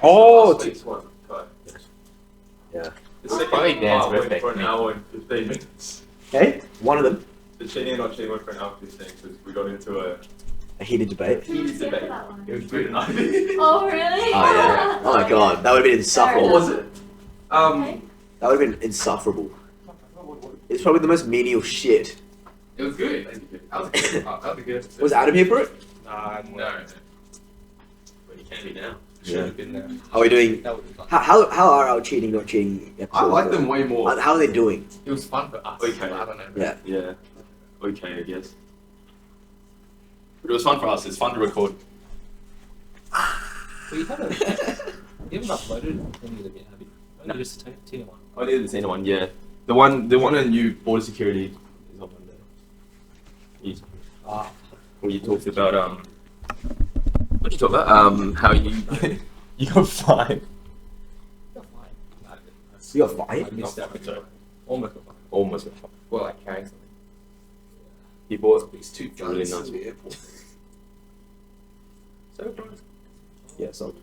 Oh, Last week's one. Khai. yeah. The second probably Dan's part went birthday. for an hour and 15 minutes. Hey, one of them. The cheating and not cheating went for an hour and 15 because we got into a A heated debate. heated debate. It was good enough. Oh, really? Oh yeah. Oh my god, that would have been insufferable. What was it? Okay. That would have been insufferable. It's probably the most menial shit. It was good. That was good. That was good. Was Adam here for it? No. But you can be now. Should have been there. Are we doing? That would be fun. How are our cheating, not cheating episodes? I like them way more. How are they doing? It was fun for us. Okay. I don't know. Yeah. Yeah. Okay, I guess. But it was fun for us. It's fun to record. Well, you haven't uploaded any of them yet, have you? Only just the Tina one. I did the Tina one, yeah. The one on you border security is on there. Where you talked about what did you talk about? How you you got fined. You got I fired? missed that one. Almost got one. Almost got fined. Well, like carrying something. He bought These two really guns nice. to the airport. Yeah, so.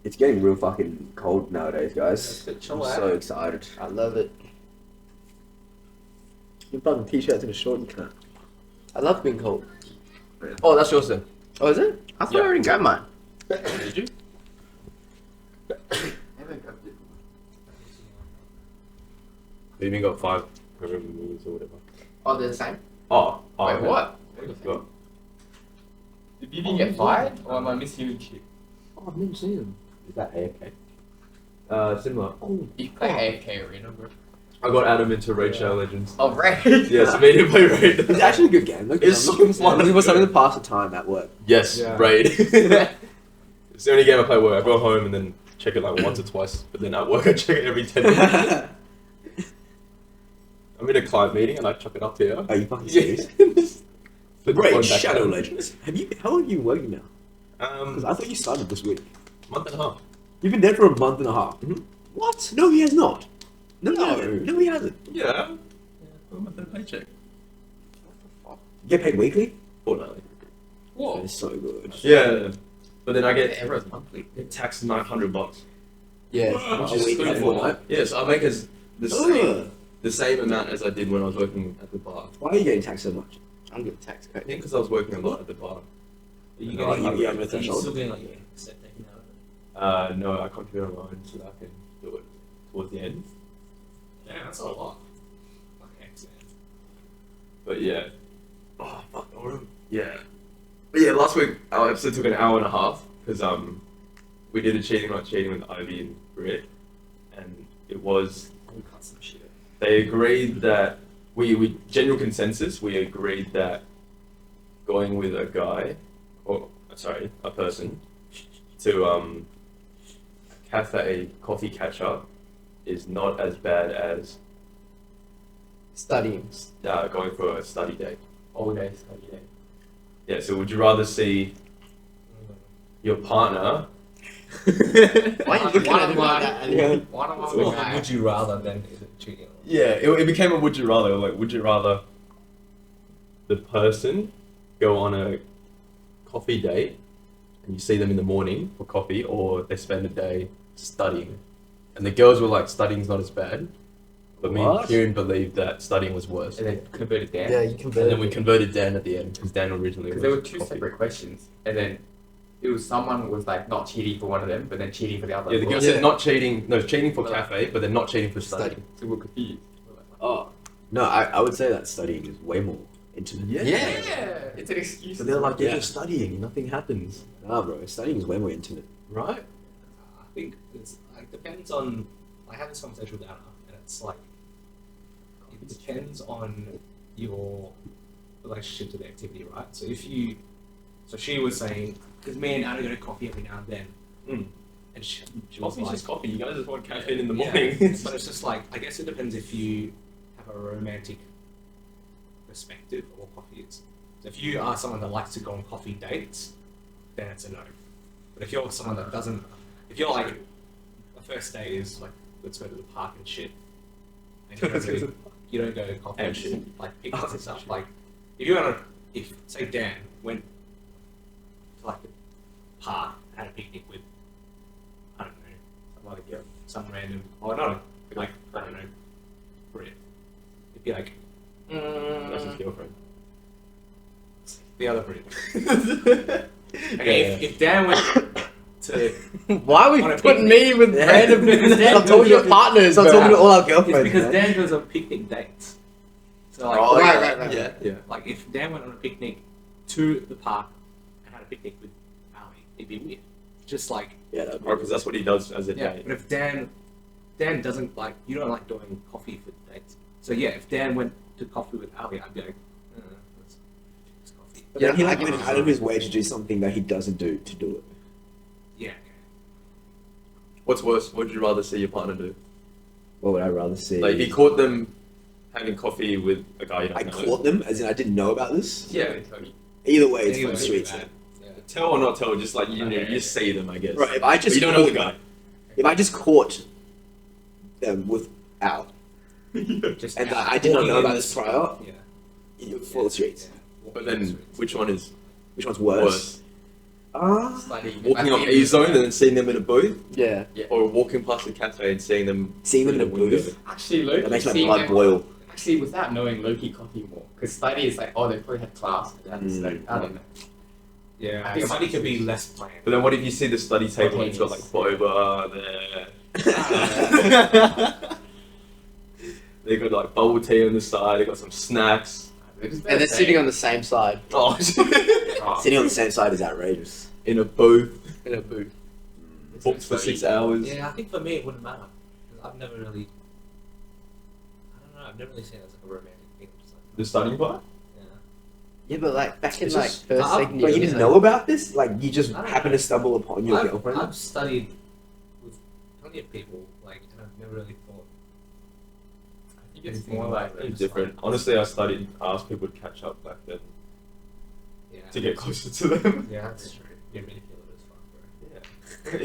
It's getting real fucking cold nowadays, guys. I'm so excited. I love it. You're fucking t-shirts and a short, you can't. I love being cold. Oh, that's yours then. Oh, is it? I thought Yeah. I already grabbed mine. Did you? You even got 5 movies or whatever. Oh, they're the same? Oh, Wait, okay. what? I forgot. Did you even get fired? Or am I mishearing shit? Oh, I've never seen them. Is that AFK? Similar. Oh, You play AFK Arena, bro. I got Adam into Raid Shadow Legends. Oh, right. Yes, made him play Raid. It's actually a good game. Look, It's I'm so fun. It was something to pass the time at work. Yes, Yeah. Raid. It's the only game I play at work. I go home and then check it like once or twice, but then at work I check it every 10 minutes. I'm in a client meeting and I chuck it up here. Are you fucking serious? Flip the phone Great, back Shadow down. Legends. How long have you been working now? Because I thought you started this week. Month and a half. You've been dead for a month and a half. Mhm. What? No, he has not. No, he No. hasn't. No, he hasn't. Yeah. A month and a paycheck. You get paid weekly? Fortnightly. That is so good. Yeah. But then I get Everyone's monthly. taxed $900. Yeah. Which Which is is good good for for that. Yeah, so I make as the Ugh. same amount as I did when I was working at the bar. Why are you getting taxed so much? I'm getting tax I code. think because I was working a lot at the bar. Are you No, getting you have a are you threshold. still getting like a set that you know? No, I contribute on my own so that I can do it towards the end. Yeah, that's a lot. Okay, excellent. But yeah. Oh fuck, I wanna- yeah. But yeah, last week our episode took an hour and a half because we did a cheating not cheating with Ivy and Britt, and it was I'll cut some shit. they agreed that we general consensus we agreed that going with a guy or sorry a person to cafe coffee catch up is not as bad as Studying. going for a study date. All day studying. Yeah, so would you rather see your partner? Why are you looking at him like that? Yeah. Why don't I So look at would you rather than is it cheating? Yeah, it became a would you rather. Like, would you rather the person go on a coffee date and you see them in the morning for coffee, or they spend a day studying? And the girls were like, studying's not as bad. But me and What? Kiran believed that studying was worse. And then converted Dan. Yeah, you And converted. then we converted Dan at the end because Dan originally Because was there were two coffee. separate questions, and then it was someone was like not cheating for one of them, but then cheating for the other. Yeah, the girl Yeah. said not cheating, no, cheating for cafe, but then not cheating for studying. So we're confused. We're like, Oh. No, I would say that studying is way more intimate. yeah, it's an excuse. But they're like, you're Yeah. just studying, nothing happens. Nah, bro, studying is way more intimate. Right? I think it's like depends on. I had this conversation with Anna, and it's like it depends on your relationship to the activity, right? So if you, so she was saying, because me and Anna go to coffee every now and then, Mm. and she was Coffee's like, just coffee. You guys just want caffeine in the yeah, morning. but it's just like I guess it depends if you have a romantic perspective of what coffee is. So if you are someone that likes to go on coffee dates, then it's a no. But if you're someone that doesn't, if you're like, the first date is like, let's go to the park and shit, and you don't go to coffee and shit, like picnics and stuff. Like, if you're on if say Dan went to like the park, had a picnic with random, or not like I don't know, Brit. It'd be like That's his girlfriend. the other Brit. Okay, if Dan went to, Why are we On a putting picnic. me with Yeah. random? Because Dan Stop talking to your partners. Stop bro. talking to all our it's girlfriends. because man. Dan goes on picnic dates. So like, Oh, Right. Yeah. Yeah. like if Dan went on a picnic to the park and had a picnic with Ali, it'd be weird. Just like, Yeah, that'd be Because that's what he does as a yeah. date. But if Dan doesn't like, you don't like doing coffee for dates. So yeah, if Dan went to coffee with Ali, I'd be like, it's coffee. But then he like Yeah. went out of his way to do something that he doesn't do to do it. Yeah. What's worse? What would you rather see your partner do? What would I rather see? Like, if he caught them having coffee with a guy you don't I know. caught them, as in I didn't know about this. Yeah. Either way, it's Anyway, for the streets. bad. Yeah. Tell or not tell, just like you know, Okay. you just see them, I guess. Right, if I But just you don't know the caught- guy. If I just caught them with Al, Just and out I did not walking know in about the this street. prior, Yeah. you're for the streets. Yeah. But Walking in the then, streets. which one is Which one's worse? worse? Walking on Like, E zone and then seeing them in a booth, Yeah. or walking past the cafe and seeing them Seeing them in a through the window? booth, Actually, Loki. that makes my seeing blood them- boil. Actually, without knowing Loki coffee more, because study is like, oh, they probably had class. And Mm. like, I don't know. Yeah, I think study it could be might- less planned. But then what if you see the study table and it's got like boba there? They got like bubble tea on the side. They got some snacks. And they're sitting on the same side Oh, Sitting on the same side is outrageous. in a booth, in a booth. booked for 6 hours. Yeah, I think for me it wouldn't matter. 'Cause I've never really, I don't know, I've never really seen it as like a romantic thing. Just like, The studying part. yeah. Yeah, but like back in It's like just- first, second year. But you didn't know about this? Like, you just I don't happened know. to stumble upon your I've girlfriend? studied with plenty of people, like, and I've never really thought. I think it's more like It's different. Honestly, I asked people to catch up back then Yeah. to get closer to them. Yeah, that's true. You're manipulative as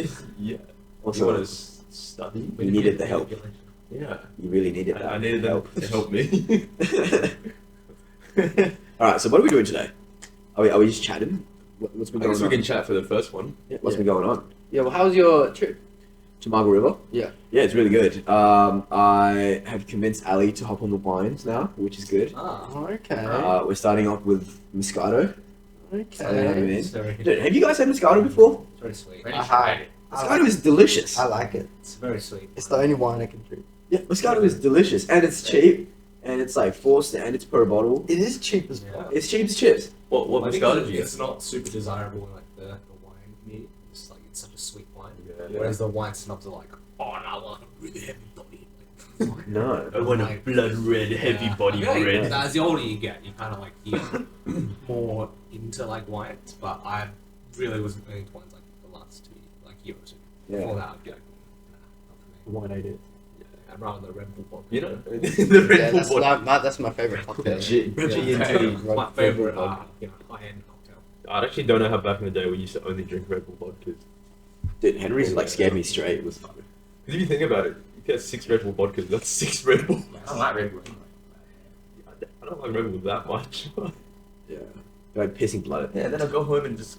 fuck, bro. Yeah. Also, You want to study? You needed the help. Manipulation. Yeah. you really needed that. I needed them help. to help me. Alright, so what are we doing today? Are we just chatting? What's been I going guess on? we can chat for the first one. Yeah, what's been going on? Yeah. Well, how was your trip? To Margaret River? Yeah. Yeah, it's really good. I have convinced Ali to hop on the wines now, which is good. Ah. Okay. We're starting off with Moscato. It's Okay. very, Dude, have you guys had Moscato before? it's very sweet. Really I tried had- it. Moscato is delicious. I like it. It's very sweet. It's the only wine I can drink. Yeah, Moscato is delicious, and it's cheap, and it's like forced, and it's per bottle. It is cheap as Yeah. fuck. It's cheap as chips. What I think Moscato did you it's get? not super desirable in like the wine community. It's like it's such a sweet wine. Yeah. Whereas the wine snobs are like, oh no, I want a really heavy body. Like, No. I want a blood red, heavy body I feel like red. as the older you get, you kind of like get more into like wines. But I really wasn't really into wines like the last year or two. Before that, I'd be like, nah, not for me. Wine ate it. I'd rather the Red Bull vodka. You know, the Red Yeah, Bull that's bottle. that's my favorite cocktail. G and T. My favorite, high-end cocktail. I actually don't know how back in the day we used to only drink Red Bull vodkas. Dude, Henry's like scared me straight. It was Because if you think about it, you get 6 Red Bull vodkas, that's 6 Red Bull. I don't like Red Bull. I don't like Red Bull that much. yeah, like pissing blood. Yeah, then I'll go home and just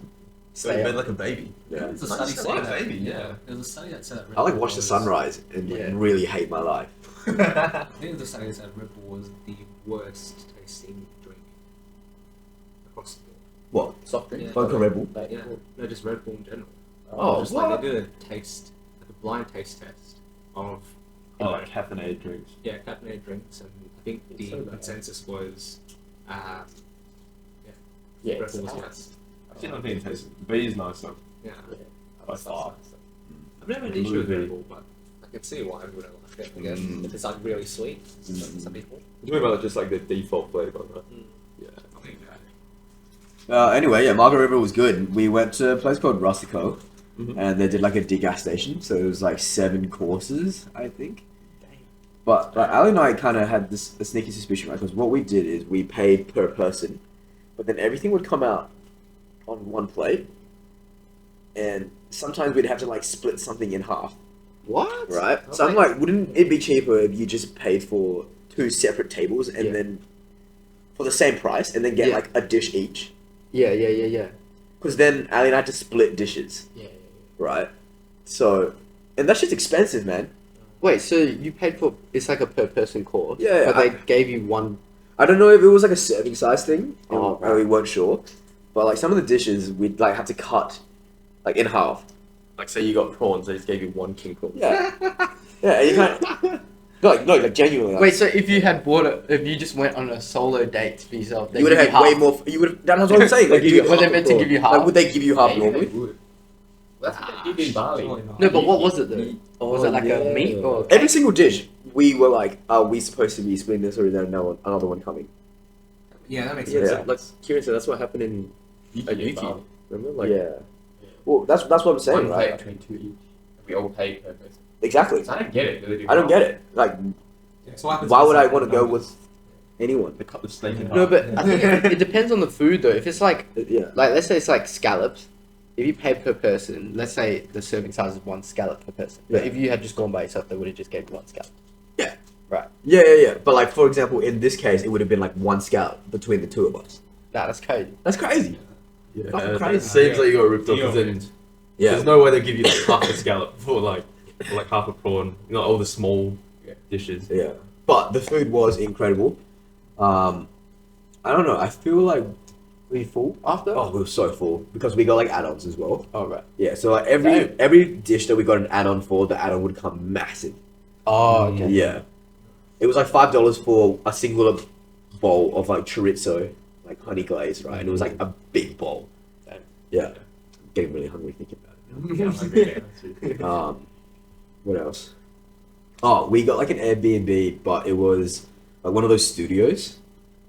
Stay up. bed like a baby. Yeah. There's a Nice study to saying like, that. baby, yeah. There's a study that said that Red I like Bull watch the was- sunrise and like, Yeah. really hate my life. I think there's a study that said Red Bull was the worst tasting drink across the board. What? Soft drink. Yeah. Vodka Red Bull? Like, Yeah, no, just Red Bull in general. Oh, just what? like they did a taste, like a blind taste test of Oh, like caffeinated drinks. yeah caffeinated drinks, and I think It's the so bad. consensus was Yeah, Red it's Bull was nice. best. I don't think it tastes. B is nicer Yeah, by far. I've never had an issue with Red Bull, but I can see why everyone like it. I guess Mm. if it's like really sweet, some people. You're talking about just like the default flavor, right? Yeah. I think Anyway, yeah, Margaret River was good. We went to a place called Rustico, Mhm. and they did like a degas station, so it was like 7 courses, I think. But Ali and I kind of had this a sneaky suspicion, right? Because what we did is we paid per person, but then everything would come out on one plate, and sometimes we'd have to like split something in half, What? right? So I'm like, wouldn't it be cheaper if you just paid for 2 separate tables and Yeah. then for the same price, and then get Yeah. like a dish each? Yeah. Because then Ali and I had to split dishes, Yeah. right? So, and that's just expensive, man. Wait, so you paid for it's like a per person course? Yeah, but they gave you one. I don't know if it was like a serving size thing, Oh, and we weren't sure. But like some of the dishes, we'd like have to cut like in half. Like, say you got prawns, they just gave you one king prawn. Yeah, yeah. And you can't. Like genuinely. Like, Wait, so if you had bought it, if you just went on a solo date for yourself, you would have had way more. You would have. That's what I'm saying. Like, Would you they meant to give you half? Like, would they give you half Yeah, normally? they would. That's what they did in Bali. No, but what was it though? Was it like yeah. a meat or? Every single dish, we were like, are we supposed to be splitting this, or is there another one coming? Yeah, that makes Yeah. sense. Like Kiran said, that's what happened in Yuki. Remember? Like, Yeah. Well, that's what I'm saying, One plate right? between two each. We all pay per person. Exactly. So I don't get it. Do they do I don't half? get it. Like, Yeah, so what happens why if would it's I like want to go numbers? with anyone? they cut the steak in half. No, but I think it depends on the food though. If it's like Yeah. let's say it's like scallops, if you pay per person, let's say the serving size is one scallop per person. But Yeah. if you had just gone by yourself, they would have just gave you one scallop. Yeah. But like, for example, in this case, it would have been like one scallop between the two of us. Nah, that's crazy. That's crazy. Yeah, Fucking it crazy. seems like you got ripped off. Yeah. 'Cause then Yeah. there's no way they give you like half a scallop for like half a prawn. You know, all the small dishes. Yeah. But the food was incredible. I don't know. I feel like Were you full after? we were so full because we got like add-ons as well. Oh, right. Yeah. So like Damn. every dish that we got an add-on for, the add-on would come massive. Oh, okay. Yeah. It was like $5 for a singular bowl of like chorizo, like honey glaze, right? And it was like a big bowl. Damn. Yeah. Getting really hungry thinking about it. Yeah, I'm agree. What else? Oh, we got like an Airbnb, but it was like one of those studios.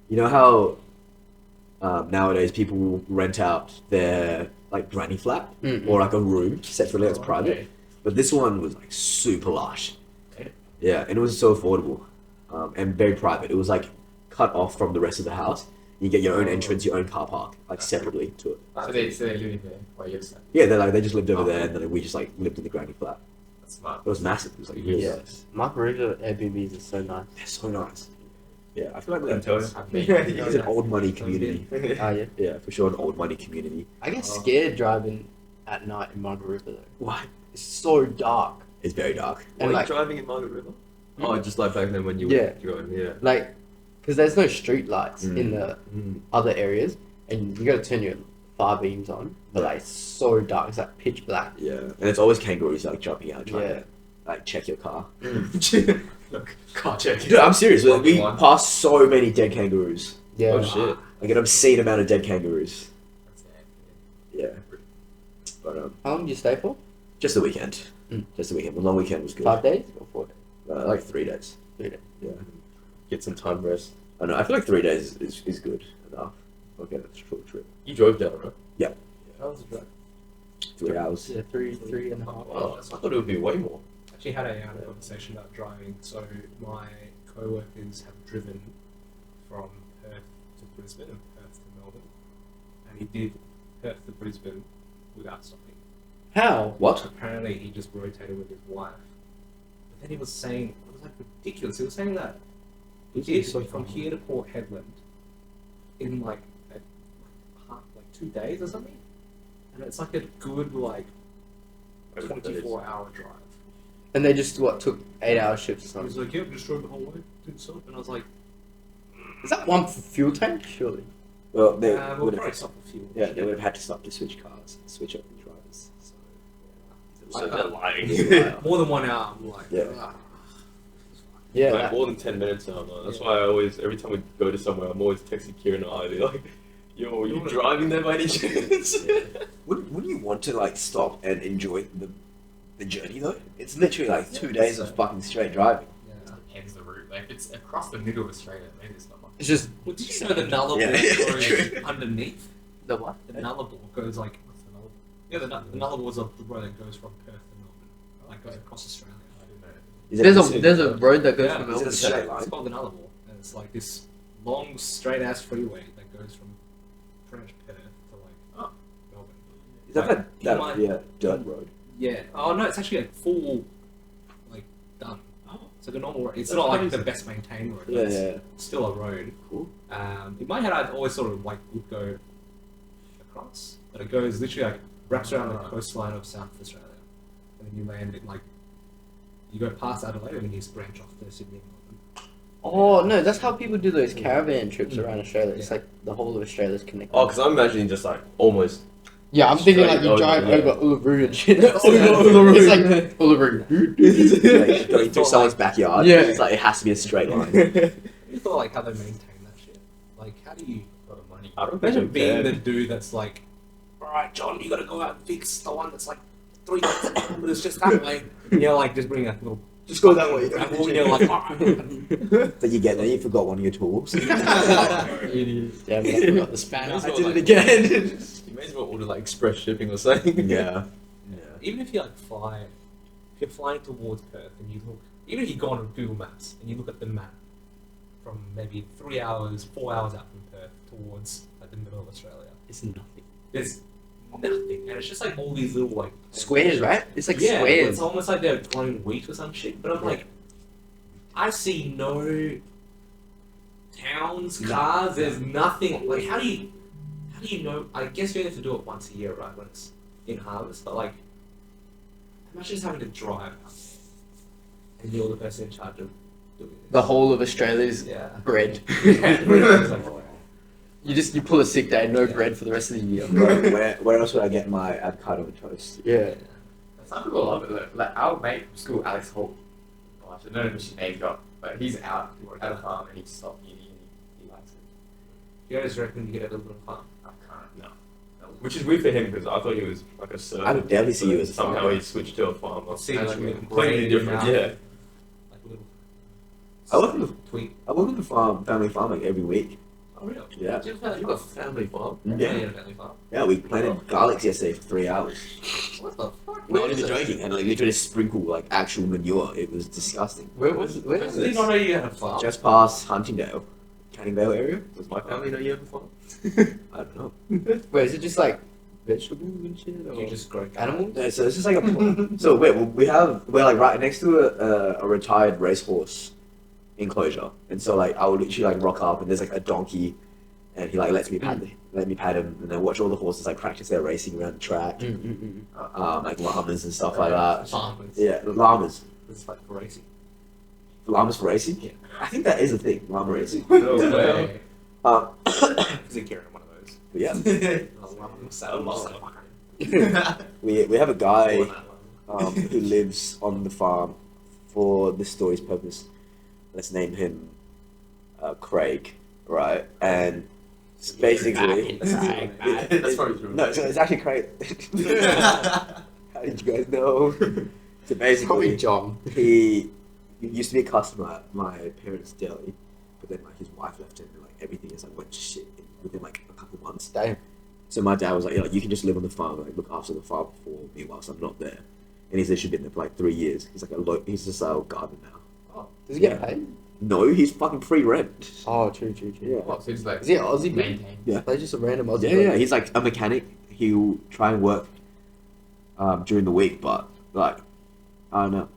You know how nowadays people will rent out their like granny flat Mm. or like a room separately that's Oh, private, okay. but this one was like super lush. Yeah. Yeah, and it was so affordable and very private. It was like cut off from the rest of the house. You get your own entrance, your own car park, like separately to it. So they're living there while you're staying. Yeah, they just lived over Oh. there, and then we just like lived in the granny flat. That's smart. It was massive. It was like really nice. Margaret River Airbnbs are so nice. They're so nice. Yeah, I feel like Don't tell you. I've been- it's an old money community. Oh, yeah. Yeah, for sure, an old money community. I get scared driving at night in Margaret River though. Why? It's so dark. It's very dark. Were And you like, driving in Margaret River? Mm. Oh, just like back then when you were Yeah. driving, yeah. like, because there's no street lights Mm. in the other areas, and you gotta turn your far beams on. But like, it's so dark. It's like pitch black. Yeah, and it's always kangaroos like jumping out trying Yeah. to like check your car. Look, car check. Dude, I'm serious. One We by one. passed so many dead kangaroos. Yeah. Oh shit. Like an obscene amount of dead kangaroos. Yeah, but How long did you stay for? just the weekend. Mm. Just the weekend. The long weekend was good. 5 days or 4 days? Like 3 days. 3 days. Yeah. Get some time rest. I know. I feel like 3 days is good enough. Okay, that's a short trip. You drove down, right? How was the drive? 3 hours. Yeah, three and a half. Wow, I thought it would be way more. Actually had a conversation about driving. So my co-workers have driven from Perth to Brisbane and Perth to Melbourne, and he did Perth to Brisbane without stopping. How? What? Apparently, he just rotated with his wife. But then he was saying it was like ridiculous. He was saying that he did from here to Port Hedland in like 2 days or something, and it's like a good like 24-hour drive. And they just took 8-hour shifts or He was something. like, "Yeah, just drove the whole way, didn't stop," and I was like, Is that one fuel tank? Surely. Well, they "We'll would probably have. stop the fuel." Yeah, they would have had to stop to switch cars, switch up the drivers. So, So they're lying. yeah. More than 1 hour. I'm like, Yeah. "Ah." Yeah. Like that- more than 10 minutes now. Man. That's Yeah. why I always, every time we go to somewhere, I'm always texting Kiran or Ivy like, "Yo, are you driving there by any chance?" Wouldn't you want to like stop and enjoy the journey though? It's literally like 2 days of fucking straight driving. Yeah. Depends the route. Like if it's across the middle of Australia, maybe it's not much. It's just Well, did you know the Nullarbor Yeah. goes underneath? the what? The Nullarbor goes like, what's the Nullarbor? Yeah, the Nullarbor is the road that goes from Perth to Melbourne, like goes across Australia. I didn't know. Is that There's a road that goes Yeah, from is Melbourne it a to straight Perth. line? It's called the Nullarbor, and it's like this long, straight ass freeway that goes from pretty much Perth to like Melbourne. Is that Like, you that might- yeah dirt road? Yeah. Oh no, it's actually like full, like done. Oh. It's like a normal road. It's That's not like crazy. the best maintained road. But Yeah, it's yeah. still a road. Cool. In my head, I'd always sort of like would go across, but it goes literally like wraps around the coastline of South Australia, and then you land in like You go past Adelaide and then you just branch off to Sydney. Oh no, that's how people do those caravan trips around Australia. It's like the whole of Australia's connected. Oh, because I'm imagining just like almost. Yeah, I'm thinking Straight like you over, drive yeah. over Uluru and shit. Uluru. It's like Uluru. Like going through someone's backyard. Yeah. It's like it has to be a straight line. You thought like how they maintain that shit. Like how do you A lot of money. I don't imagine think being they the dude that's like, alright John, you gotta go out and fix the one that's like 3 kilometers just that way. And you're like just bring a little Just go that way. gravel and you're like, alright. Then you get there, you forgot one of your tools. Damn, I forgot the spanner. I I did did it it again. You may as well order like express shipping or something. Yeah. Even if you like fly, if you're flying towards Perth and you look, even if you go on Google Maps and you look at the map from maybe 3 hours, 4 hours out from Perth towards like the middle of Australia, It's nothing. there's nothing, and it's just like all these little like Squares, right? It's like yeah, squares. it's almost like they're growing wheat or some shit. But I'm like, I see no towns, cars. There's nothing. Like, how do you know? I guess you only have to do it once a year, right? When it's in harvest. But like, imagine just having to drive, and you're the person in charge of doing this. The whole of Australia's Yeah. bread. It's like, oh, You pull a sick day, no bread for the rest of the year. Where else would I get my avocado and toast? Yeah. Some people love it. Like our mate from school, Alex Holt. Gosh, I don't know if she name drop, but he's out at a farm and he stopped uni and he likes it. you guys reckon you get a little bit of fun? I can't. No. Which is weird for him because I thought he was like a surgeon. I would definitely see you as a Somehow farmer. he switched to a farmer. Seems like like a Completely different. Yeah. Like a little. I work on the tweak. I work on the farm, family farm, like every week. Oh really? Yeah. Do you have You got a family farm. Yeah, yeah, family farm. Yeah, we planted garlics yesterday for 3 hours. What the fuck? Not even joking, and like literally sprinkle like actual manure. It was disgusting. Where was it? Where is Did you this? not know you had a farm? Just past Huntingdale, Canning Vale area. Does my family know you have a farm? I don't know. Where is it? Just like vegetables and shit, or You just grow animals? No, so it's just like a. So we're like right next to a retired racehorse enclosure, and so like I would literally like rock up, and there's like a donkey, and he like lets me pat him, and then watch all the horses like practice their racing around the track, like llamas and stuff like that. Farmers. Yeah, llamas. It's like for racing. Llamas for racing. Yeah. I think that is a thing. Llama racing. No way. Is it Kiran one of those? But yeah, Yeah. we have a guy who lives on the farm for this story's purpose. Let's name him Craig, right? And it's basically That's probably true. no, so it's actually Craig. How did you guys know? So basically, Probably John. he used to be a customer at my parents' deli, but then like his wife left him, and like everything is like went to shit within like a couple months. Damn. So my dad was like, you can just live on the farm, like look after the farm for me whilst I'm not there. And he's literally been there for like 3 years. He's like he's just a gardener now. Does he get Yeah. paid? No, he's fucking free rent. Oh, true. Yeah. What, so it's like Is he an Aussie? maintained. Yeah. Like just a random Aussie. Yeah, yeah. He's like a mechanic. He'll try and work during the week, but like I don't know,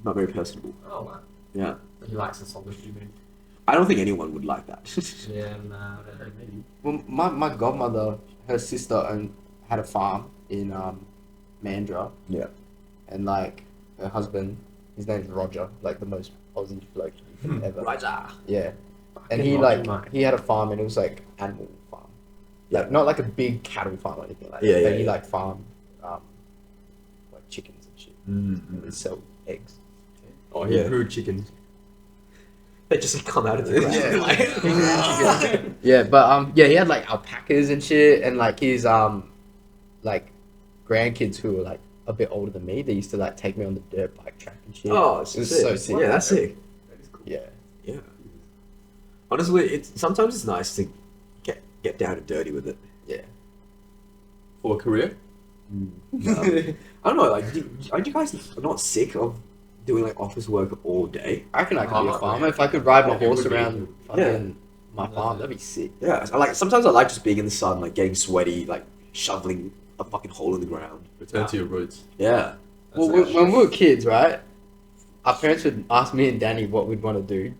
not very personable. Oh man. Yeah, He likes the solitude. I don't think anyone would like that. Yeah, nah. Maybe. Well, my godmother, her sister had a farm in Mandurah. Yeah. And like her husband, his name's Roger, like the most Aussie bloke you could ever. Roger. Yeah. And he Roger, like mate. he had a farm and it was like animal farm. Like not like a big cattle farm or anything like Yeah, that. yeah, But he yeah. like farmed like chickens and shit. And he'd sell eggs. Oh, he Yeah. grew chickens. They just come out of the ground. Yeah. Yeah, but yeah, he had like alpacas and shit, and like his like grandkids who were like a bit older than me, they used to like take me on the dirt bike track and shit. Oh, it was so sick. Yeah, that's sick. Yeah. Yeah. Honestly, sometimes it's nice to get down and dirty with it. Yeah. For a career? I don't know. Like, aren't you guys not sick of doing like office work all day? I reckon I could be a Oh, farmer if I could ride my yeah, it horse would be. around fucking my farm. That'd be sick. Yeah. I like sometimes I like just being in the sun, like getting sweaty, like shoveling a fucking hole in the ground. Return to your roots. Yeah. Well, when we were kids, right? Our parents would ask me and Danny what we'd want to do,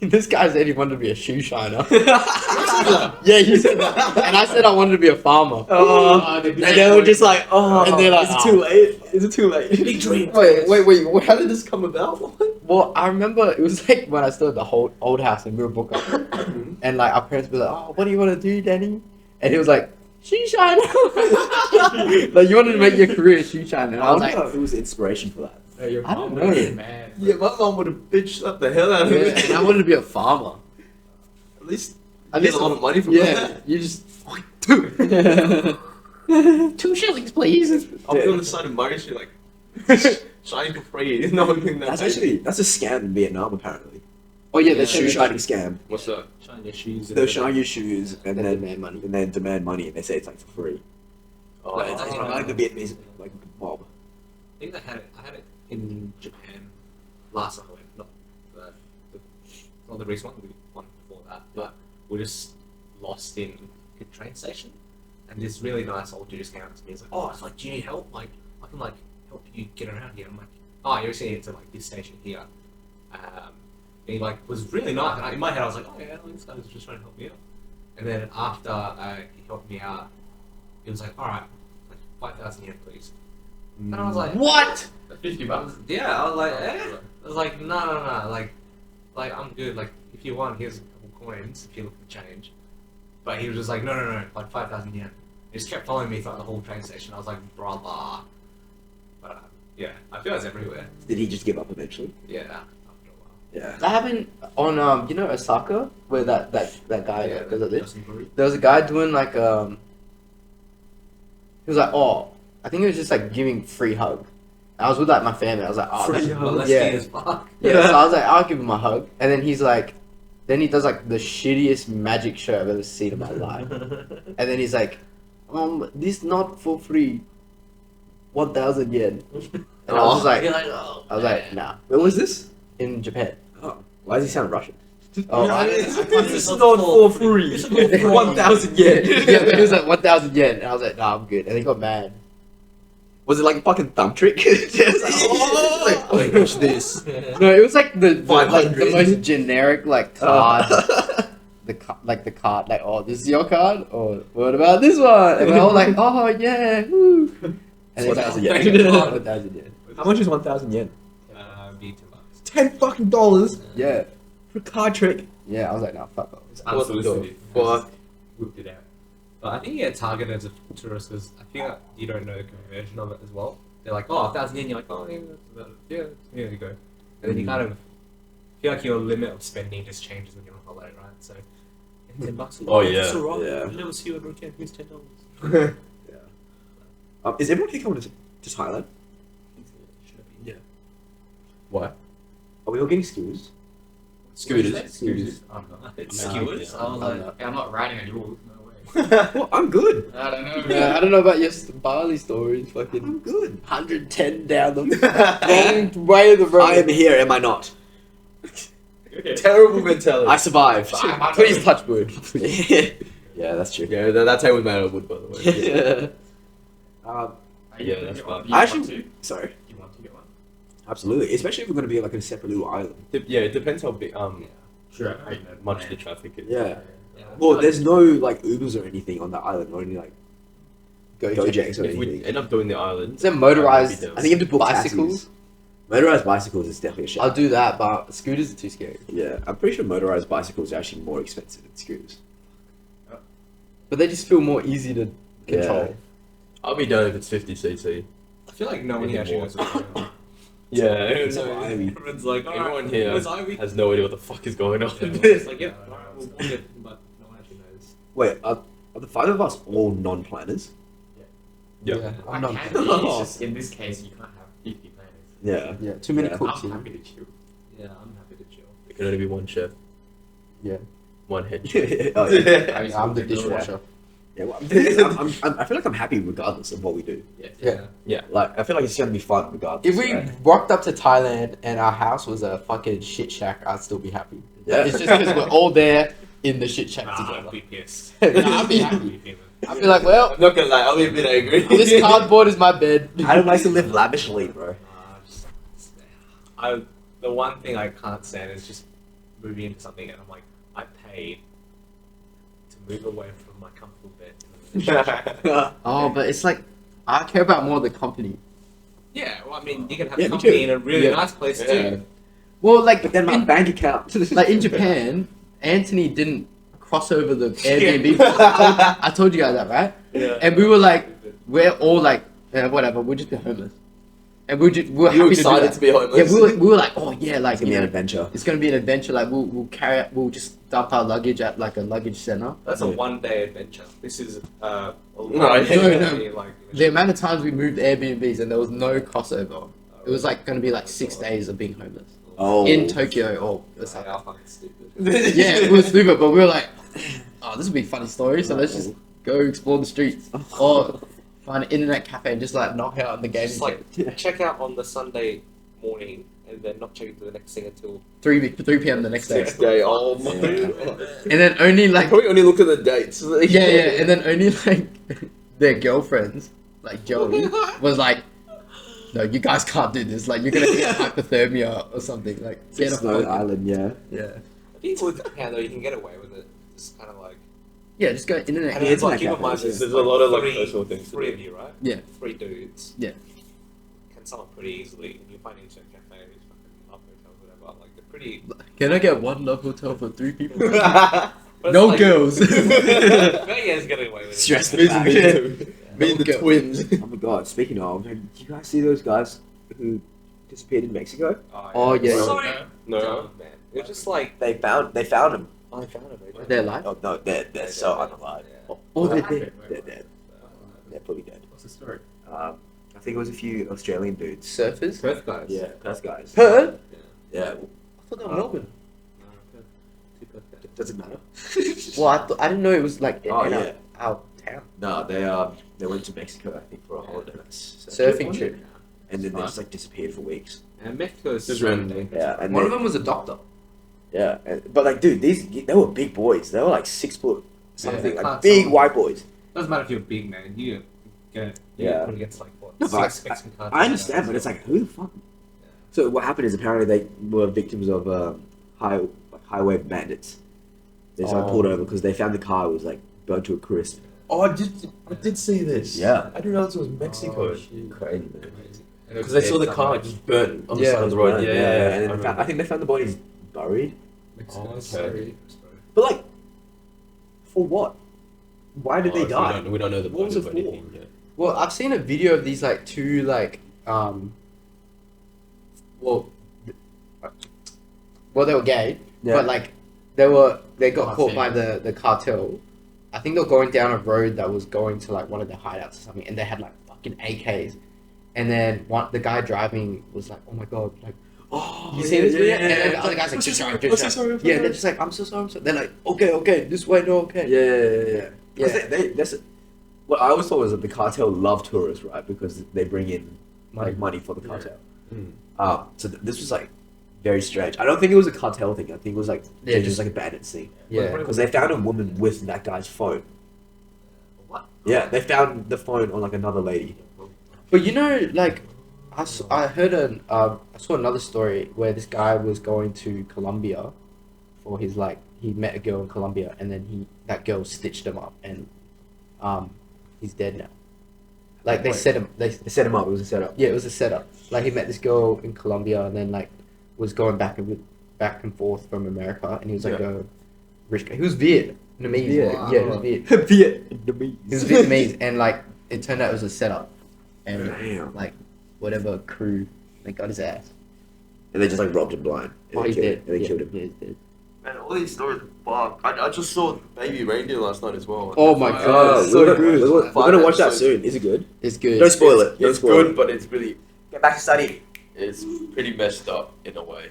This guy said he wanted to be a shoe shiner. Yeah, he said that. And I said I wanted to be a farmer. Oh, and they were just like, oh, And they're like, is it too late? Is it too late? Big dream. Wait, how did this come about? Well, I remember it was like when I still had the whole old house in River and like our parents were like, oh, what do you want to do, Danny? And he was like, shoe shiner. Like you wanted to make your career a shoe shiner. And I was like, who was the inspiration for that? No, your I don't mom know. was mad. Yeah, my mom would have bitched up the hell out of yeah, me. and I wanted to be a farmer. At least At you least get a lot of money from Yeah, that. you just 2 shillings, please. I'll be on the side of Margaret Street like shining for free. No one can That's a scam in Vietnam apparently. Oh yeah, The that's shoe shining scam. What's that? Shine your shoes. They'll shine your shoes and And then demand money. and then demand money and they say it's like for free. Oh, Like, it's like the Vietnamese like mob. I think I had it in Japan last time I went. Not the recent one, the one before that. But we're just lost in a train station, and this really nice old dude just came up to me. He's like, "Oh, it's like, do you need help? Like, I can like help you get around here." I'm like, "Oh, you're saying it's like this station here." And he like was really nice. And in my head, I was like, "Oh yeah, this guy was just trying to help me out." And then after he helped me out, he was like, "All right, like 5,000 yen, please." And I was like, What? $50. yeah, I was like, eh? I was like, no, like I'm good. Like, if you want, here's a couple coins if you look for change. But he was just like, no, like 5,000 yen. He just kept following me throughout the whole train station. I was like, brother. But yeah, I feel it's everywhere. Did he just give up eventually? Yeah, after a while. Yeah. That happened on you know Osaka where that guy Yeah, does it. Justin Bieber. There was a guy doing like he was like, oh, I think he was just like giving free hug. I was with like my family. I was like, oh, Free that's- hug. Molesting Yeah. as fuck. yeah. So I was like, I'll give him a hug, and then he's like, then he does like the shittiest magic show I've ever seen in my life, and then he's like, this not for free, 1,000 yen, and I was just like, You're like, oh, I was like, nah, Where was this? in Japan. Oh, why does he sound Russian? Oh, This is not for free. 1,000 yen. yeah, but he was like 1,000 yen, and I was like, nah, I'm good, and he got mad. Was it like a fucking thumb trick? Just like, oh, Wait, what's this? No, it was like the 500. most generic like card. The card, like, oh, this is your card, or what about this one? And we're all like, oh yeah, woo. And it's 1,000 like, yen. 1,000 yen. How much is 1,000 yen? Be $10. $10 Yeah, for a card trick. yeah. I was like, nah, fuck off. It's unsolicited. Fuck. Whipped it out. But I think you get targeted as a tourist because I feel like you don't know the conversion of it as well. They're like, oh, 1,000 yen. You're like, oh, yeah, here you go. And then you kind of feel like your limit of spending just changes when you're on holiday, right? So, $10. Oh, yeah. It's alright. Yeah. I've never seen you on weekend. Here's $10. Yeah. Is everyone here coming to Thailand? Yeah. Why? Are we all getting skewers? Scooters. Scooters. I'm not. It's No, skewers. I was I'm like, I'm not riding on yours. No way. Well, I'm good. I don't know. Yeah, I don't know about your Bali stories. Fucking I'm good. 110 down the wrong way of the road. I am here, am I not? Terrible mentality. I survived. Please touch wood. Yeah, that's true. Yeah, that table was made out of wood, by the way. Yeah. Are you Yeah, gonna that's get one? fine. Do you want Actually, to? sorry. Do you want to get one? Absolutely. Especially if we're going to be like in a separate little island. Yeah, it depends how big, Sure. how much the traffic is. Yeah. Yeah. Well, there's no like Ubers or anything on that island, or any like Gojek. Gojeks or If we anything. end up doing the island, Is there motorized? I I think you have to book bicycles? taxis. Motorized bicycles is definitely a shout. I'll do that, but scooters are too scary. Yeah, I'm pretty sure motorized bicycles are actually more expensive than scooters. But they just feel more easy to control. I'll be done if it's 50cc. I feel like no one here actually knows what's going on. Yeah, Except for Ivy. Everyone's like, alright, everyone here where's Ivy? has no idea what the fuck is going on. Yeah, it's like, yeah, alright, we'll walk it, but no one actually knows. Wait, are the five of us all non-planners? Yeah. I'm I not. can be, it's just in this case you can't have 50 planners. Yeah. Yeah, too many Yeah. cooks I'm here. happy to chill. Yeah, I'm happy to chill. There can only be one chef. Yeah. One head chef. Oh, yeah. I'm the dishwasher. Yeah, well, I feel like I'm happy regardless of what we do. Yeah. Like, I feel like it's gonna be fun regardless. If we right? walked up to Thailand and our house was a fucking shit shack, I'd still be happy. Yeah. It's just because we're all there in the shit shack I'd together. be pissed. Nah, I'd be happy. I'd be like, well, I'm not gonna lie, I'll be a bit angry. this cardboard is my bed. Adam likes to live lavishly, bro. The one thing I can't stand is just moving into something, and I'm like, I paid to move away from my comfortable bed. Oh, but it's like I care about more the company. Yeah, well, I mean, you can have Yeah, me company too. in a really Yeah. nice place Yeah. too. Well, like But then my in, bank account. like in Japan, Anthony didn't cross over the Airbnb. I told you guys that, right? Yeah. And we were like, we're all like, whatever, we'll just be homeless. And we were You were happy to do excited that. to be homeless. Yeah, we were like, oh yeah, like It's gonna you be an know, adventure. it's gonna be an adventure. Like we'll just dump our luggage at like a luggage center. That's a Yeah. 1-day adventure. This is a No, long no. like The amount of times we moved Airbnbs and there was no crossover. It was like gonna be like 6 days of being homeless Oh. in Tokyo or They something. are fucking stupid. Yeah, it was stupid, but we were like, oh, this would be a funny story. So let's just go explore the streets or find an internet cafe and just like knock out on the game. Just like check out on the Sunday morning and then not check into the next thing until 3 p.m. the next day, Next day, oh my Yeah. god. and then only like Can we only look at the dates? yeah, and then only like their girlfriends, like Joey, was like, no, you guys can't do this. Like you're gonna get hypothermia or something. Like get a Snow fucking- Island, yeah. Yeah, I think with Japan though you can get away with it. It's kind of like yeah, just go internet. and Yeah, it's like internet keep in mind cafes, there's There's a lot of like three- personal things to three do. of you, right? Yeah. 3 dudes. Yeah. Can sum up pretty easily, and you find internet cafes, fucking love hotels, whatever. Like they're pretty. Can I get one love hotel for 3 people? But it's No like- girls. Vegas getting away with it. Stress Me back. too. Me and the Okay. twins. Oh my god, speaking of, did you guys see those guys who disappeared in Mexico? Oh, yeah. So No. dumb, man. It was just like They found him. I found it. They're alive? Oh no, they're so unalive. Oh, they're dead. They're dead. They're fully dead. What's the story? I think it was a few Australian dudes. Surfers? Perth guys. Yeah, Perth guys. Perth? Yeah, I thought they were Melbourne. doesn't matter. Well, I didn't know it was like in Oh, our, yeah. our town. No, they went to Mexico, I think, for a holiday. Surfing trip. And then they just like disappeared for weeks. And Mexico's Just so randomly. dangerous. Yeah, and One they- of them was a doctor. Yeah, but like, dude, they were big boys. They were like 6 foot something, they like can't big tell. white boys. Doesn't matter if you're big, man. You get Yeah. put against like what? No, but 6 Mexican cartels. I understand, but it's like, who the fuck? So what happened is apparently they were victims of highway bandits. They just like Oh. pulled over because they found the car was like burnt to a crisp. Oh, I did see this. Yeah. I didn't realize it was Mexico. Crazy, man. Because they saw the car just burnt on the Yeah, side of the road. Burnt, Yeah, and then I I think they found the bodies buried. Mexico's Oh, okay. so dangerous, bro. But like, for what? Why did they die? We don't know the What was motive it or for? anything yet. Well, I've seen a video of these like two like well they were gay, but like they got Oh, caught I've by seen the cartel. I think they were going down a road that was going to like one of their hideouts or something, and they had like fucking AKs. And then the guy driving was like, "Oh my god!" Like, Oh, you see this video? yeah, And then the yeah. other guy's like, I'm so "Just sorry, drive, I'm so just sorry, I'm drive." so Yeah, sorry. they're just like, "I'm so sorry, I'm so." They're like, "Okay, this way, no, okay." Yeah. Yeah. That's what I always thought was that the cartel love tourists, right? Because they bring in like money for the cartel. Mm. So this was like very strange. I don't think it was a cartel thing. I think it was like Yeah, just just- like a bandit thing. Yeah. Because they found a woman with that guy's phone. What? Yeah, they found the phone on like another lady. But you know, like, I heard I saw another story where this guy was going to Colombia for his like he met a girl in Colombia and then that girl stitched him up and he's dead now. Like they Wait. set him They set him up. It was a setup. yeah, it was a setup. Like he met this girl in Colombia and then like was going back and forth from America and he was like Yeah. a rich guy. He was Vietnamese. Viet. Yeah, he was Viet. Vietnamese. He was Vietnamese and like it turned out it was a setup. And Damn. like whatever crew they got his ass. And they just like robbed him blind. And Oh, they he's killed dead. him. And they Yeah, killed him. yeah, he's dead. Man, all these stories are fuck. I just saw Baby Reindeer last night as well. Oh my Oh, god, it's we're, so gonna, good. we're gonna watch that soon. Is it good? it's good. Don't spoil it. Don't It's spoil good, it. but it's really Get back to study. it's pretty messed up in a way.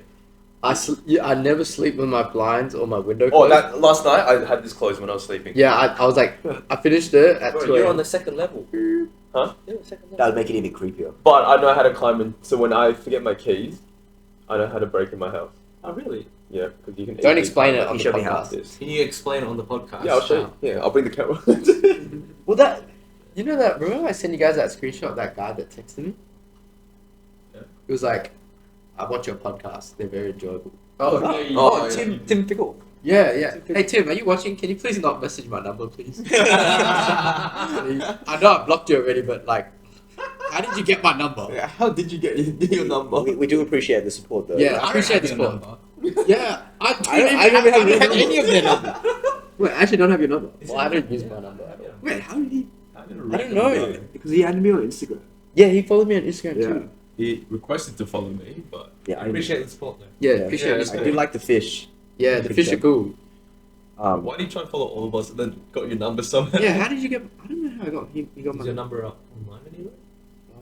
I never sleep with my blinds or my window Oh, closed. that last night I had this closed when I was sleeping. Yeah, I was like, I finished it at Bro, 2 you're a.m. on the second level. Huh? You're on the second level. That would make it even creepier. But I know how to climb in. So when I forget my keys, I know how to break in my house. Oh, really? Yeah, because you can. Don't easily explain climb it on You the show me how. podcast. This. Can you explain it on the podcast? Yeah, I'll show you. Yeah, I'll bring the camera. Well, that you know that remember I sent you guys that screenshot of that guy that texted me. Yeah. It was like, I watch your podcast. They're very enjoyable. Oh, Tim Pickle. yeah. Hey Tim, are you watching? Can you please not message my number, please? Please. I know I blocked you already, but like, how did you get my number? How did you get your number? We do appreciate the support though. Yeah, I appreciate the have your support. Yeah, I don't have your don't have number. any of their number. Wait, I actually don't have your number. Well, I don't use my number at all. Wait, how did he? I I don't know. Because he added me on Instagram. Yeah, he followed me on Instagram Yeah. too. He requested to follow me, but Yeah, I appreciate the support though. Yeah, Yeah. appreciate Yeah, this. I do like the fish. Yeah, the fish are cool. why did you try to follow all of us and then got your number somehow? Yeah, how did you get? I don't know how I got. He got Is my your number up online anywhere?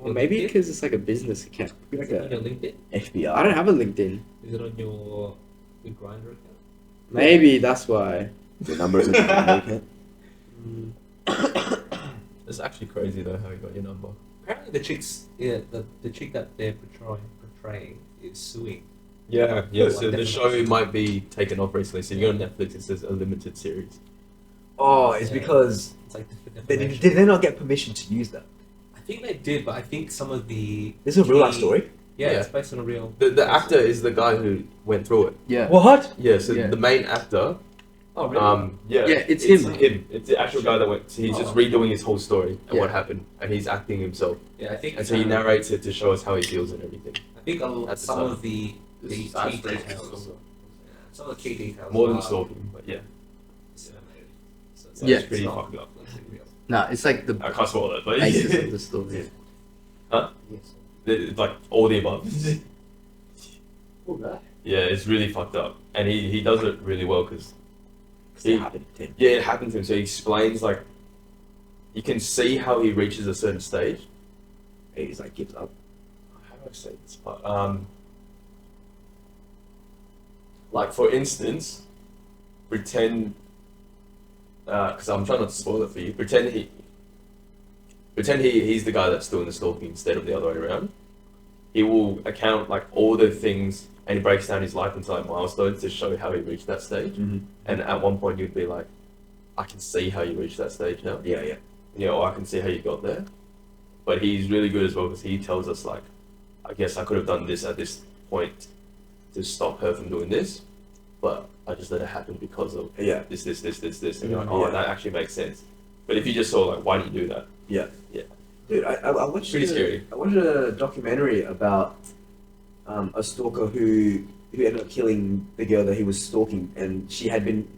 Well, maybe LinkedIn? because it's like a business account. Is Like it on a your LinkedIn? FBI. I don't have a LinkedIn. Is it on your Grindr account? Maybe that's why. Your number isn't okay. It's actually crazy though how he got your number. Apparently the chick that they're portraying is suing. Yeah, yeah. So Like the show might be taken off recently. So you go on Netflix. It says a limited series. Oh, it's because It's like did they not get permission to use that? I think they did, but I think some of the This is a real life story. Yeah, Yeah. it's based on a real. The actor is the guy who went through it. Yeah. What? Yeah. So Yeah. the main actor. Oh really? Yeah. Yeah, it's him. It's the actual guy that went. So he's just redoing his whole story and what Yeah. happened, and he's acting himself. Yeah, I think. And so he narrates it to show us how he feels and everything. I think At the some time. of the This key is actually details. Some of the key details. more than are stalking, but yeah. cinematic. So it's Yeah. It's pretty not- fucked up. No, it's like the I can't spoil it, but basis of the story. It's like all the above. Yeah, it's really fucked up, and he does it really well because It happened to him. yeah, it happened to him. So he explains like you can see how he reaches a certain stage. He's like gives up. How do I say this? But like for instance, pretend because I'm trying not to spoil it for you. Pretend he's the guy that's doing the stalking instead of the other way around. He will account like all the things and he breaks down his life into like milestones to show how he reached that stage. Mm-hmm. And at one point you'd be like, I can see how you reached that stage now. Yeah, yeah. You know, or I can see how you got there. But he's really good as well because he tells us like, I guess I could have done this at this point to stop her from doing this, but I just let it happen because of Yeah. this. And you're like, oh, Yeah. that actually makes sense. But if you just saw like, why do you do that? Dude, I watched Pretty scary. I watched a documentary about a stalker who ended up killing the girl that he was stalking, and she had been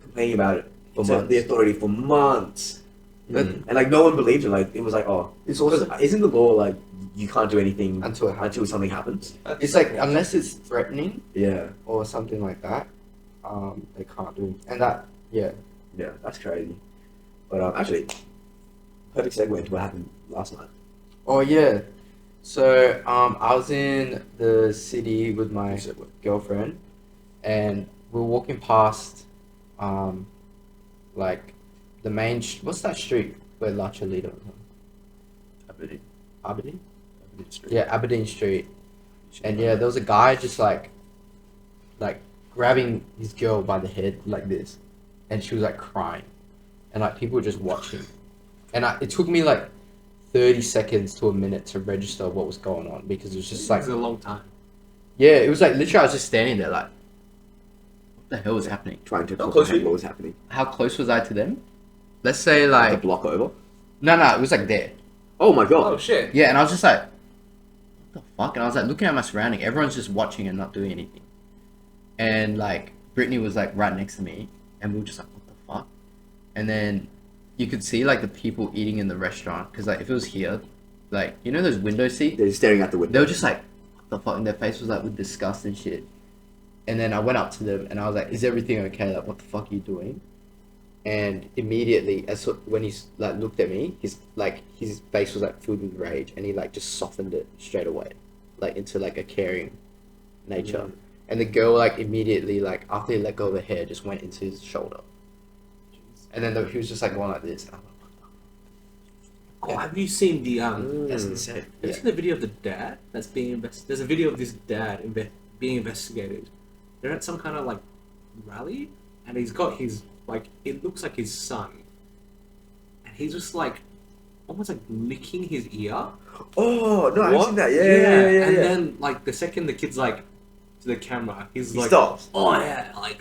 complaining about it For to months. the authority for months. But And like no one believed him. Like it was like, oh, it's also isn't the law like you can't do anything until it happens. until something happens? It's like unless it's threatening Yeah, or something like that, they can't do. And that, yeah. yeah, that's crazy. But actually, perfect segue into what happened last night. Oh yeah. So I was in the city with my girlfriend, and we were walking past, like, the main. What's that street where La Cholita was on? Aberdeen. Aberdeen. Aberdeen Street. Yeah, Aberdeen Street. And yeah, there was a guy just like grabbing his girl by the head like this, and she was like crying, and like people were just watching, and it took me like 30 seconds to a minute to register what was going on because it was just like It's a long time. yeah, it was like literally I was just standing there like, what the hell was happening? Trying to How close were comprehend you? what was happening. How close was I to them? Let's say Like a like block over. no, it was like there. Oh my god. Oh shit. Yeah, and I was just like, what the fuck? And I was like looking at my surrounding. Everyone's just watching and not doing anything. And like Brittany was like right next to me, and we were just like, what the fuck? And then you could see like the people eating in the restaurant because like if it was here, like you know those window seats, They're staring out the window. they were just like, what the fuck? And their face was like with disgust and shit. And then I went up to them and I was like, is everything okay? Like, what the fuck are you doing? And immediately, when he's like looked at me, his face was like filled with rage, and he like just softened it straight away, like into like a caring nature. And the girl like immediately like after he let go of her hair, just went into his shoulder. And then he was just like going like this. And I'm like, Oh, have you seen the that's insane. Have Yeah. you seen the video of the dad that's being investigated? There's a video of this dad being investigated. They're at some kind of like rally, and he's got his like it looks like his son, and he's just like almost like licking his ear. Oh no, I've What? seen that. Yeah. And then like the second the kid's like to the camera. He's He like, stops. oh yeah, like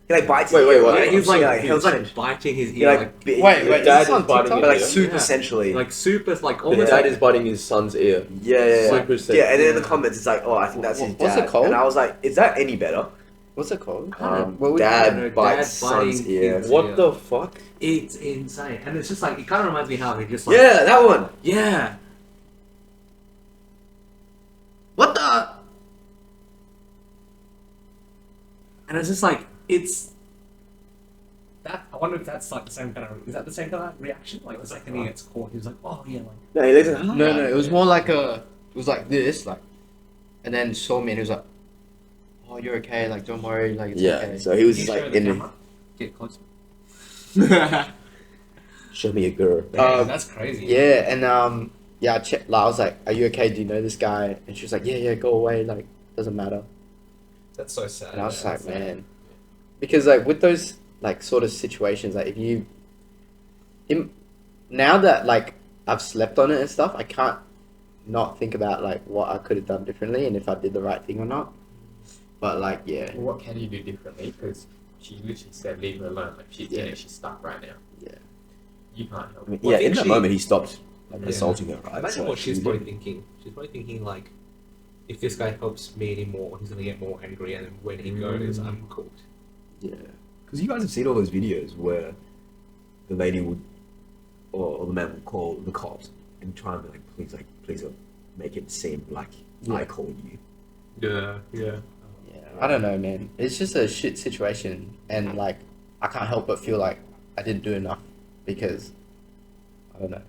He like bites. Wait, his wait, ear, what? right? he's like, Yeah, he he was was like biting his he ear, like bit- Wait, the wait, dad this is on is biting, TikTok? but like Yeah. super Yeah. sensually. like super, like The almost dad like, is biting his son's ear. yeah. Super sensual. Yeah, and then in the Yeah. comments it's like, oh, I think that's his dad. What's it called? And I was like, is that any better? What's it called? What would dad you- bites dad biting son's ear. his- What the fuck? it's insane, and it's just like it kind of reminds me how he just like Yeah, that one. yeah. What the? And it's just like it's that. I wonder if that's like the same kind of. Is that the same kind of reaction? Like the second he gets caught, he was like, "Oh yeah, like No, he looks like, No, it was more like it was like this, like, and then saw me and he was like, "Oh, you're okay. Like, don't worry. Like, it's yeah. okay." So he was Can you just show like the in the, camera? Get closer. show me a girl. Damn, that's crazy. Yeah, and yeah, I was like, "Are you okay? Do you know this guy?" And she was like, "Yeah, go away. Like, doesn't matter." That's so sad. And I was just yeah, like, that's sad. man, because like with those like sort of situations, like if you, now that like I've slept on it and stuff, I can't not think about like what I could have done differently and if I did the right thing or not. But like, yeah, Well, what can you do differently? Because she literally said, leave her alone. Like, she's Yeah. she's stuck right now. Yeah. You can't help. I mean, Well, I yeah, in think that she- moment he stopped like Yeah. assaulting her. Right? Imagine So what she's she probably did- thinking. She's probably thinking like, if this guy helps me anymore, he's gonna get more angry, and then when he goes, I'm cooked. Yeah, because you guys have seen all those videos where the lady would, or the man would call the cops and try and be like, please don't make it seem like I called you. Yeah, yeah. yeah, I don't know, man. It's just a shit situation, and like I can't help but feel like I didn't do enough because I don't know.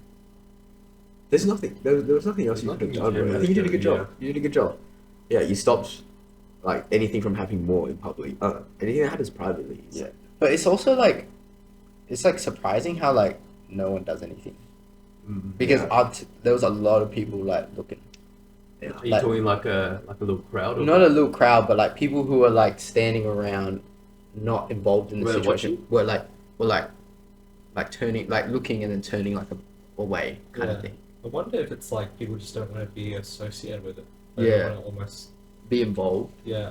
There's nothing. There was nothing else you could have done. Bro. I think you did a good job. You did a good job. Yeah, you stopped like anything from happening more in public. Anything that happens privately. Yeah. But it's also like, it's like surprising how like no one does anything because there was a lot of people like looking. Are you Like- talking like a little crowd? Or Not a little crowd, but like people who are like standing around, not involved in the Were they situation. Were like turning, like looking and then turning like away kind of Yeah. thing. I wonder if it's like people just don't want to be associated with it. Yeah. Want to almost. Be involved. Yeah.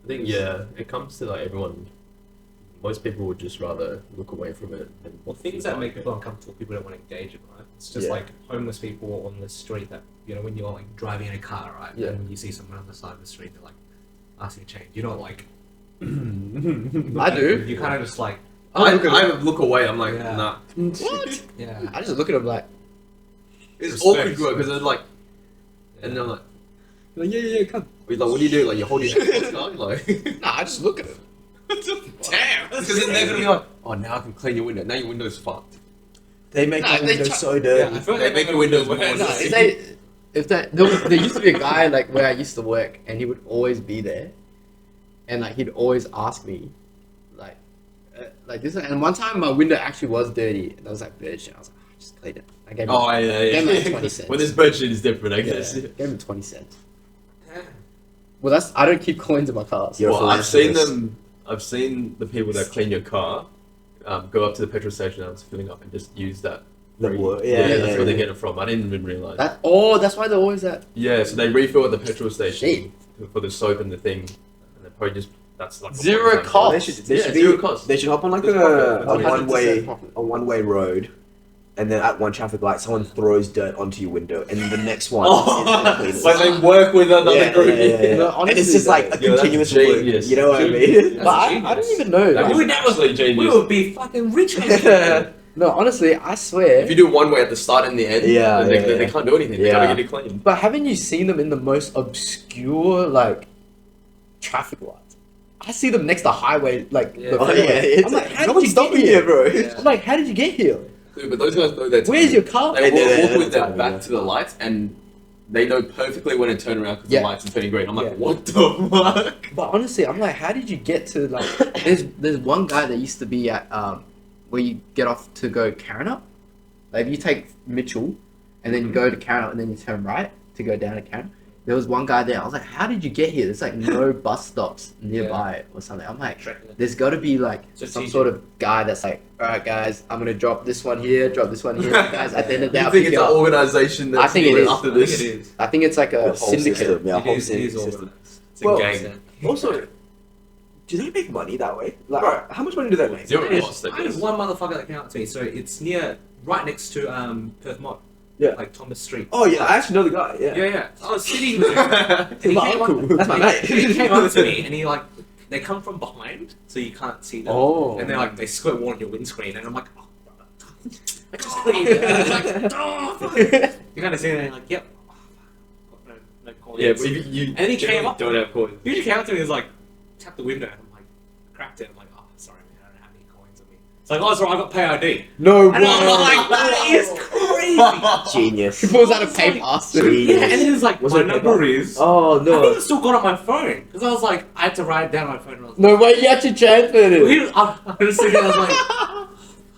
I think it comes to like everyone. Most people would just rather look away from it. And Well, things that make people uncomfortable, people don't want to engage in, right? It's just Yeah. like homeless people on the street that, you know, when you're like driving in a car, right? Yeah. And you see someone on the side of the street, they're like asking change. You're not like. I do. You kind of just like. I look away. I'm like, Yeah. nah. What? Yeah. I just look at them like, It's Respect. awkward because they're like, and they're like, yeah, come. like, what do you do? Like, you hold your head down, like. nah, I just look at them. Damn. Because then they're gonna be like, oh, now I can clean your window. Now your window's fucked. They make Nah, my they window try- so dirty. Yeah, I feel They make the windows more. No, if there used to be a guy like where I used to work, and he would always be there, and like he'd always ask me, like this. And one time my window actually was dirty, and I was like, "Bitch," and I was like, "I just cleaned it." I gave him, Oh, yeah. Gave him like 20 cents. When there's bird shit, it's different, I yeah, guess. gave him 20 cents. Well, I don't keep coins in my cars. You're a Well, I've seen philanthropist. them. I've seen the people that clean your car go up to the petrol station after filling up and just use that. The free- wood. Yeah, Yeah, that's yeah, where they yeah. get it from. I didn't even realize. That's why they're always at. Yeah, so they refill at the petrol station Shit. for the soap and the thing, and they probably just that's like a Zero one-time cost. They should, they Yeah, should zero be, cost. They should hop on like There's a profit. 1-way 100% a 1-way road, and then at one traffic light, someone throws dirt onto your window, and then the next one Oh, is like they work with another yeah, group. yeah, yeah, yeah. No, And honestly, it's just like a yeah, that's continuous loop. genius. You know what I mean? But I don't even know. That like- was absolutely We genius. would be fucking rich. man. no, honestly, I swear. If you do one way at the start and the end, Yeah, then they, yeah, they yeah. can't do anything. They Yeah. gotta get it clean. But haven't you seen them in the most obscure like traffic lights? I see them next to highway like. Yeah. the Oh freeway. yeah, it's I'm like, how no did one's you stopping get here, here? bro. Yeah. I'm like, how did you get here? Dude, but those guys know that. Where's your car? They walk with their time, back yeah. to the lights and they know perfectly when to turn around because Yeah. the lights are turning green. I'm like, Yeah. what the fuck? But honestly, I'm like, how did you get to like? There's one guy that used to be at where you get off to go Kiran up. Like if you take Mitchell, and then you go to Kiran up, and then you turn right to go down to Kiran. There was one guy there. I was like, how did you get here? There's like no bus stops nearby or something. I'm like, there's got to be like some Strategic. sort of guy that's like, all right, guys, I'm gonna drop this one here, drop this one here, guys. At the end of the day, You I'll think pick it's you an up. organization that's I think it doing is. after I think this? it is. I think it's like a The whole syndicate. system, yeah, It whole is system. organized. It's a game. Also, do they make money that way? Like, how much money do they make? Zero I cost, I have guess. one motherfucker that came out to me. So it's near, right next to Perth Mod. Yeah. Like Thomas Street. Oh yeah, I actually know the guy. Yeah. Yeah. I was sitting there. and he My came uncle. up- That's my mate. He came up to me and he like, they come from behind, so you can't see them. Oh. And they're like, they squirt water on your windscreen, and I'm like, oh, I just cleaned it. And it's like, oh. You kind of see it, and you're like, yep. Oh, fuck. Got no coins. Yeah, but if you And then he came up- don't have coins. He just came up to me and was like, tap the window, and I'm like, cracked it. I'm like, oh, sorry, man, I don't have any coins on me. It's like, oh, it's alright, I got pay ID. No And I'm like, that is crazy. Genius. He pulls out a pay pass. Yeah, and then he was like, Was my it number paper? is. Oh I no. think it's still got on my phone because I was like, I had to write it down on my phone. And I was No way, you actually transferred like, it. I was sitting there, I was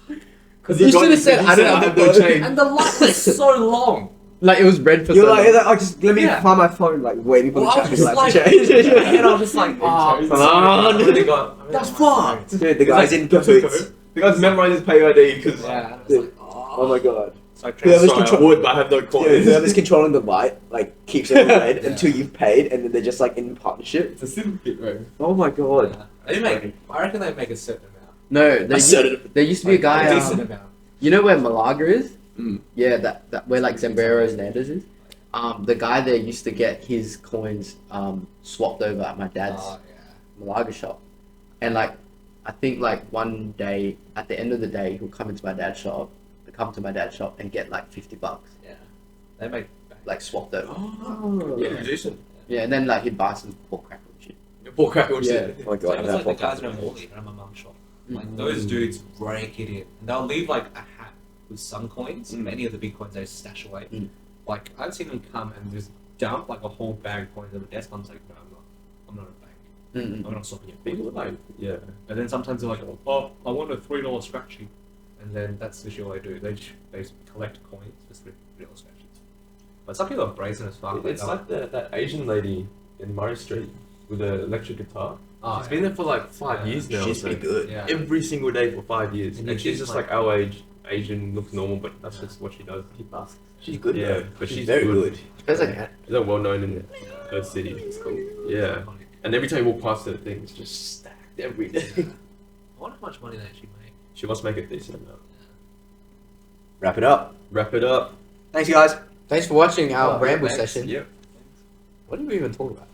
like, Because You should have said, I don't have no change. and the light was so long. Like it was red for You're so like, long. I just let me Yeah. find my phone like way before Well, I the was chat just like like, change. and I was just like, oh, Fun. really got. That's fucked. Dude, the guy's in That's cahoots. The guy's memorized his pay ID because Yeah, I was like, Oh my god. So I Yeah, transferred. let's I would, but I have no coins. Yeah, whoever's controlling the light like keeps it red Yeah. until you've paid, and then they're just like in partnership. It's a syndicate, bro. Oh my god. Yeah. They make. I reckon they make a certain amount. No, there used to be a guy. a decent amount. You know where Malaga is? Mm. Yeah, that where like Zambreros and Anders is. The guy there used to get his coins swapped over at my dad's Oh, Malaga shop, and like I think like one day at the end of the day he'll come to my dad's shop and get like $50, yeah. They make. like swapped over. Oh. Yeah, decent. Yeah, and then like he'd buy some pork crackle and shit. Bull crack or Yeah. shit. Oh my So god. it was like the guys in Morley at my mum's shop. Like those dudes break it in, and they'll leave like a hat with some coins. Many of the big coins they stash away. Mm. Like I've seen them come and just dump like a whole bag of coins on the desk. I'm just like, no, I'm not a bank. Mm-mm. I'm not swapping your People coins. are like, yeah. And then sometimes they're like, oh, I want a $3 scratchy, and then that's literally what they do. They collect coins for $3 scratchies. But some people are brazen as fuck. It's like that Asian lady in Murray Street with the electric guitar. oh, She's been there for like 5 years now. She's so pretty good. Yeah. Every single day for 5 years. And And she's she's just like- like our age, Asian, looks normal, but that's just what she does. She's good. Yeah, though. but she's very good. good. It's like She's well known in her city. It's cool. Yeah. And every time you walk past her thing, it's just stacked every day. I wonder how much money they actually make. She must make a decent amount. Wrap it up. Wrap it up. Thanks, guys. thanks for watching our Oh, ramble thanks. session. Yep. What did we even talk about?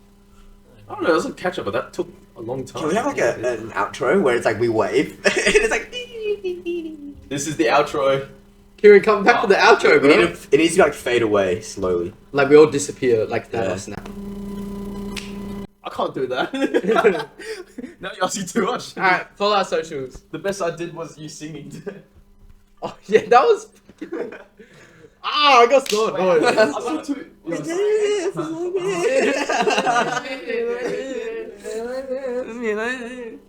I don't know, it was a catch up, but that took a long time. Can we have like an outro where it's like we wave and it's like This is the outro. Kiran, come back for the outro, we need bro. to, it needs to like fade away slowly. Like we all disappear like Yeah. Thanos now. I can't do that. Now you're asking too much. Alright, follow our socials. The best I did was you singing. Oh yeah, that was. I got so annoyed. I'm not too.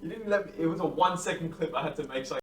You didn't let me. It was a 1 second clip I had to make so I